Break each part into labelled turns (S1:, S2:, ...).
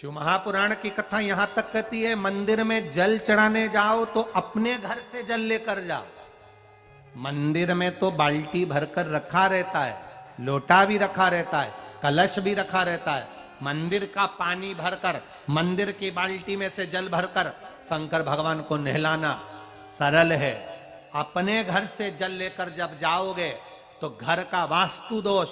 S1: शिव महापुराण की कथा यहां तक कहती है, मंदिर में जल चढ़ाने जाओ तो अपने घर से जल लेकर जाओ। मंदिर में तो बाल्टी भरकर रखा रहता है, लोटा भी रखा रहता है, कलश भी रखा रहता है। मंदिर का पानी भरकर, मंदिर की बाल्टी में से जल भरकर शंकर भगवान को नहलाना सरल है। अपने घर से जल लेकर जब जाओगे तो घर का वास्तु दोष,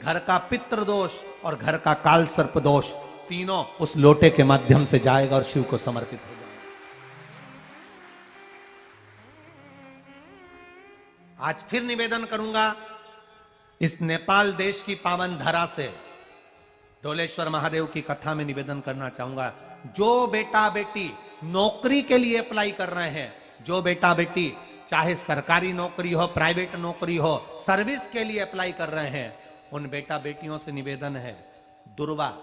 S1: घर का पितृ दोष और घर का काल सर्प दोष तीनों उस लोटे के माध्यम से जाएगा और शिव को समर्पित हो जाएगा। आज फिर निवेदन करूंगा, इस नेपाल देश की पावन धरा से डोलेश्वर महादेव की कथा में निवेदन करना चाहूंगा। जो बेटा बेटी नौकरी के लिए अप्लाई कर रहे हैं, जो बेटा बेटी चाहे सरकारी नौकरी हो, प्राइवेट नौकरी हो, सर्विस के लिए अप्लाई कर रहे हैं, उन बेटा बेटियों से निवेदन है, दुर्वा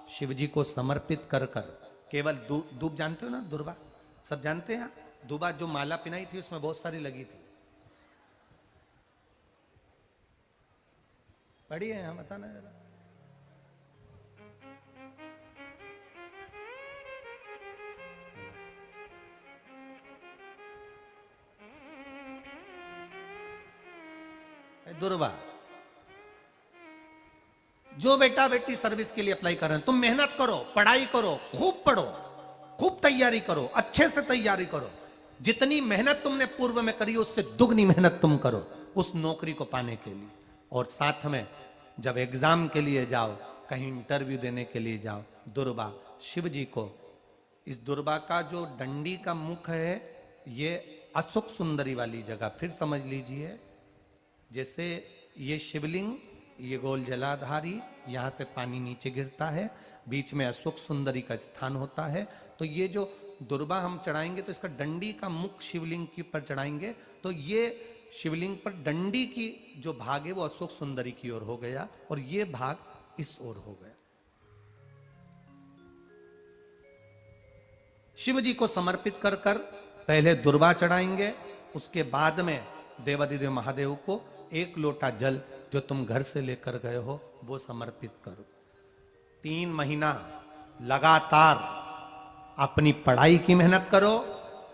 S1: शिव जी को समर्पित कर कर केवल दूब जानते हो ना, दुर्वा सब जानते हैं। दुबा जो माला पिनाई थी उसमें बहुत सारी लगी थी, पढ़ी है यहाँ, बताना जरा। दुर्वा जो बेटा बेटी सर्विस के लिए अप्लाई कर रहे हैं, तुम मेहनत करो, पढ़ाई करो, खूब पढ़ो, खूब तैयारी करो, अच्छे से तैयारी करो। जितनी मेहनत तुमने पूर्व में करी उससे दुगनी मेहनत तुम करो उस नौकरी को पाने के लिए। और साथ में जब एग्जाम के लिए जाओ, कहीं इंटरव्यू देने के लिए जाओ, दुर्वा शिव जी को, इस दुर्वा का जो डंडी का मुख है ये अशोक सुंदरी वाली जगह, फिर समझ लीजिए जैसे ये शिवलिंग, ये गोल जलाधारी, यहां से पानी नीचे गिरता है, बीच में अशोक सुंदरी का स्थान होता है। तो ये जो दुर्वा हम चढ़ाएंगे तो इसका डंडी का मुख शिवलिंग के पर चढ़ाएंगे तो ये शिवलिंग पर डंडी की जो भाग है वो अशोक सुंदरी की ओर हो गया और ये भाग इस ओर हो गया। शिव जी को समर्पित कर कर पहले दुर्वा चढ़ाएंगे, उसके बाद में देवाधिदेव महादेव को एक लोटा जल जो तुम घर से लेकर गए हो वो समर्पित करो। 3 महीना लगातार अपनी पढ़ाई की मेहनत करो,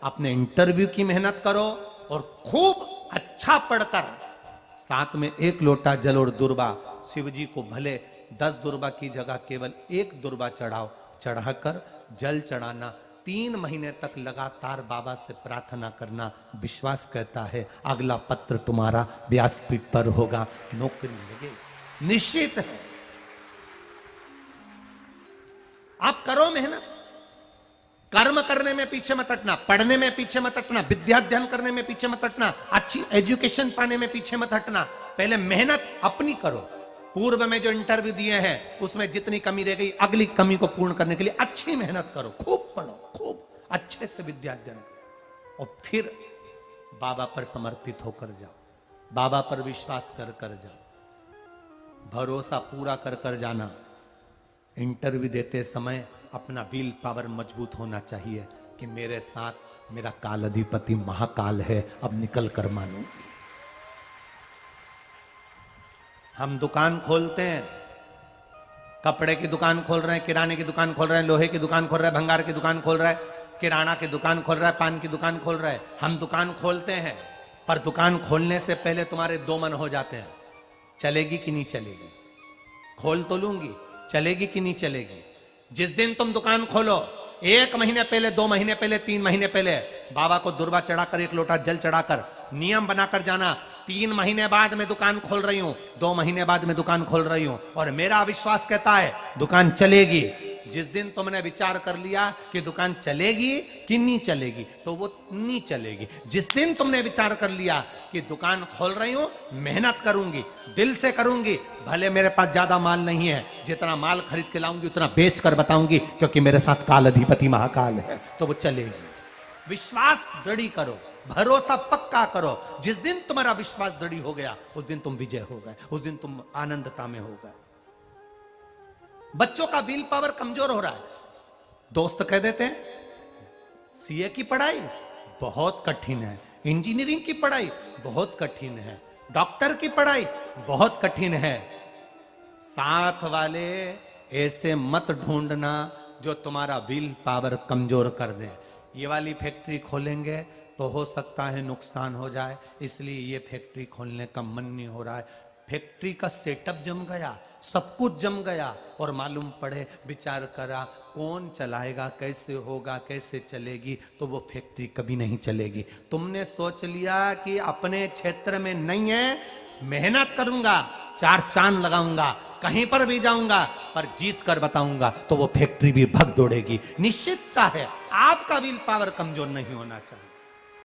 S1: अपने इंटरव्यू की मेहनत करो और खूब अच्छा पढ़कर साथ में एक लोटा जल और दुर्वा शिव जी को भले 10 दुर्वा की जगह केवल 1 दुर्वा चढ़ाओ, चढ़ाकर जल चढ़ाना। 3 महीने तक लगातार बाबा से प्रार्थना करना। विश्वास कहता है अगला पत्र तुम्हारा व्यासपीठ पर होगा, नौकरी लगेगी, निश्चित है। आप करो मेहनत, कर्म करने में पीछे मत हटना, पढ़ने में पीछे मत हटना, विद्या अध्ययन करने में पीछे मत हटना, अच्छी एजुकेशन पाने में पीछे मत हटना। पहले मेहनत अपनी करो। पूर्व में जो इंटरव्यू दिए हैं उसमें जितनी कमी रह गई, अगली कमी को पूर्ण करने के लिए अच्छी मेहनत करो, खूब पढ़ो, खूब अच्छे से विद्या अध्ययन करो और फिर बाबा पर समर्पित होकर जाओ, बाबा पर विश्वास कर कर जाओ, भरोसा पूरा कर कर जाना। इंटरव्यू देते समय अपना विल पावर मजबूत होना चाहिए कि मेरे साथ मेरा काल अधिपति महाकाल है, अब निकल कर मानूंगी। हम दुकान खोलते हैं, कपड़े की दुकान खोल रहे हैं, किराने की दुकान खोल रहे हैं, लोहे की दुकान खोल रहे हैं, भंगार की दुकान खोल रहे हैं, किराना की दुकान खोल रहा है, पान की दुकान खोल रहा है। हम दुकान खोलते हैं पर दुकान खोलने से पहले तुम्हारे 2 मन हो जाते हैं, चलेगी कि नहीं चलेगी, खोल तो लूंगी, चलेगी कि नहीं चलेगी। जिस दिन तुम दुकान खोलो 1 महीने पहले, 2 महीने पहले, 3 महीने पहले बाबा को दुर्वा चढ़ाकर 1 लोटा जल चढ़ाकर नियम बनाकर जाना, 3 महीने बाद मैं दुकान खोल रही हूं, 2 महीने बाद मैं दुकान खोल रही हूं और मेरा विश्वास कहता है दुकान चलेगी। जिस दिन तुमने विचार कर लिया कि दुकान चलेगी कि नहीं चलेगी तो वो नहीं चलेगी। जिस दिन तुमने विचार कर लिया कि दुकान खोल रही हूं, मेहनत करूंगी, दिल से करूंगी, भले मेरे पास ज्यादा माल नहीं है, जितना माल खरीद के लाऊंगी उतना बेच कर बताऊंगी क्योंकि मेरे साथ काल अधिपति महाकाल है, तो वो चलेगी। विश्वास दृढ़ करो, भरोसा पक्का करो। जिस दिन तुम्हारा विश्वास दृढ़ हो गया उस दिन तुम विजय हो गए, उस दिन तुम आनंदता में हो गए। बच्चों का विल पावर कमजोर हो रहा है, दोस्त कह देते हैं सीए की पढ़ाई बहुत कठिन है, इंजीनियरिंग की पढ़ाई बहुत कठिन है, डॉक्टर की पढ़ाई बहुत कठिन है। साथ वाले ऐसे मत ढूंढना जो तुम्हारा विल पावर कमजोर कर दे। ये वाली फैक्ट्री खोलेंगे तो हो सकता है नुकसान हो जाए, इसलिए ये फैक्ट्री खोलने का मन नहीं हो रहा है। फैक्ट्री का सेटअप जम गया, सब कुछ जम गया, और मालूम पड़े, विचार करा कौन चलाएगा, कैसे होगा, कैसे चलेगी, तो वो फैक्ट्री कभी नहीं चलेगी। तुमने सोच लिया कि अपने क्षेत्र में नहीं है, मेहनत करूंगा, 4 चांद लगाऊंगा, कहीं पर भी जाऊंगा, पर जीत कर बताऊंगा, तो वो फैक्ट्री भी भग दौड़ेगी। निश्चितता है आपका विल पावर कमजोर नहीं होना चाहिए।